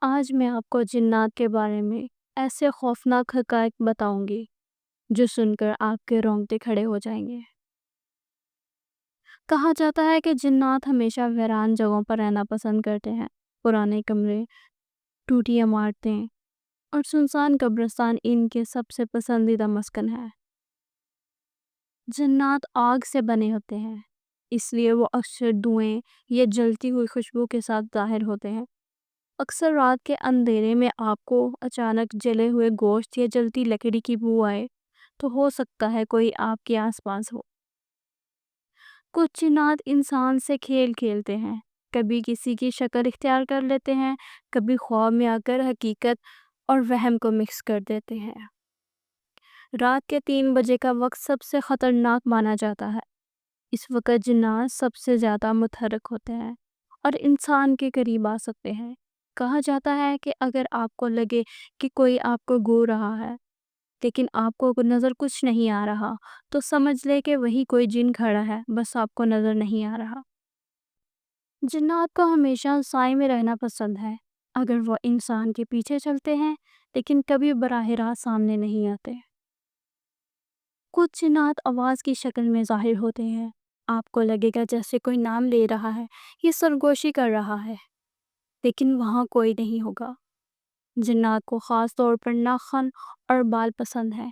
آج میں آپ کو جنات کے بارے میں ایسے خوفناک حقائق بتاؤں گی جو سن کر آپ کے رونگٹے کھڑے ہو جائیں گے۔ کہا جاتا ہے کہ جنات ہمیشہ ویران جگہوں پر رہنا پسند کرتے ہیں۔ پرانے کمرے، ٹوٹی عمارتیں اور سنسان قبرستان ان کے سب سے پسندیدہ مسکن ہے۔ جنات آگ سے بنے ہوتے ہیں، اس لیے وہ اکثر دھوئیں یا جلتی ہوئی خوشبو کے ساتھ ظاہر ہوتے ہیں۔ اکثر رات کے اندھیرے میں آپ کو اچانک جلے ہوئے گوشت یا جلتی لکڑی کی بو آئے تو ہو سکتا ہے کوئی آپ کے آس پاس ہو۔ کچھ جنات انسان سے کھیل کھیلتے ہیں، کبھی کسی کی شکل اختیار کر لیتے ہیں، کبھی خواب میں آ کر حقیقت اور وہم کو مکس کر دیتے ہیں۔ رات کے 3 بجے کا وقت سب سے خطرناک مانا جاتا ہے۔ اس وقت جنات سب سے زیادہ متحرک ہوتے ہیں اور انسان کے قریب آ سکتے ہیں۔ کہا جاتا ہے کہ اگر آپ کو لگے کہ کوئی آپ کو گھور رہا ہے لیکن آپ کو نظر کچھ نہیں آ رہا تو سمجھ لے کہ وہی کوئی جن کھڑا ہے، بس آپ کو نظر نہیں آ رہا۔ جنات کو ہمیشہ سائے میں رہنا پسند ہے۔ اگر وہ انسان کے پیچھے چلتے ہیں لیکن کبھی براہ راست سامنے نہیں آتے۔ کچھ جنات آواز کی شکل میں ظاہر ہوتے ہیں۔ آپ کو لگے گا جیسے کوئی نام لے رہا ہے، یہ سرگوشی کر رہا ہے، لیکن وہاں کوئی نہیں ہوگا۔ جنات کو خاص طور پر ناخن اور بال پسند ہے،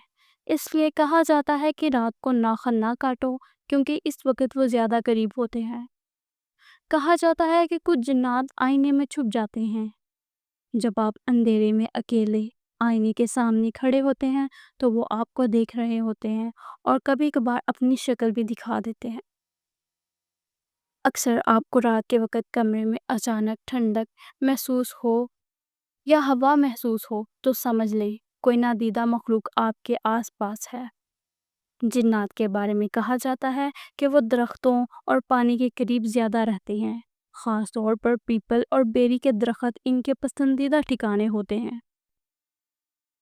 اس لیے کہا جاتا ہے کہ رات کو ناخن نہ کاٹو کیونکہ اس وقت وہ زیادہ قریب ہوتے ہیں۔ کہا جاتا ہے کہ کچھ جنات آئینے میں چھپ جاتے ہیں۔ جب آپ اندھیرے میں اکیلے آئینے کے سامنے کھڑے ہوتے ہیں تو وہ آپ کو دیکھ رہے ہوتے ہیں اور کبھی کبھار اپنی شکل بھی دکھا دیتے ہیں۔ اکثر آپ کو رات کے وقت کمرے میں اچانک ٹھنڈک محسوس ہو یا ہوا محسوس ہو تو سمجھ لیں کوئی نادیدہ مخلوق آپ کے آس پاس ہے۔ جنات کے بارے میں کہا جاتا ہے کہ وہ درختوں اور پانی کے قریب زیادہ رہتے ہیں، خاص طور پر پیپل اور بیری کے درخت ان کے پسندیدہ ٹھکانے ہوتے ہیں۔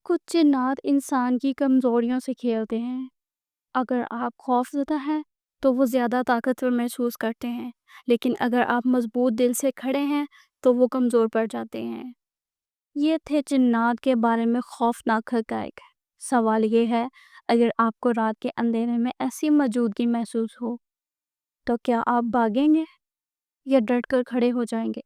کچھ جنات انسان کی کمزوریوں سے کھیلتے ہیں۔ اگر آپ خوف زدہ ہیں تو وہ زیادہ طاقتور محسوس کرتے ہیں، لیکن اگر آپ مضبوط دل سے کھڑے ہیں تو وہ کمزور پڑ جاتے ہیں۔ یہ تھے جنات کے بارے میں خوفناک حقائق۔ سوال یہ ہے، اگر آپ کو رات کے اندھیرے میں ایسی موجودگی محسوس ہو تو کیا آپ بھاگیں گے یا ڈٹ کر کھڑے ہو جائیں گے؟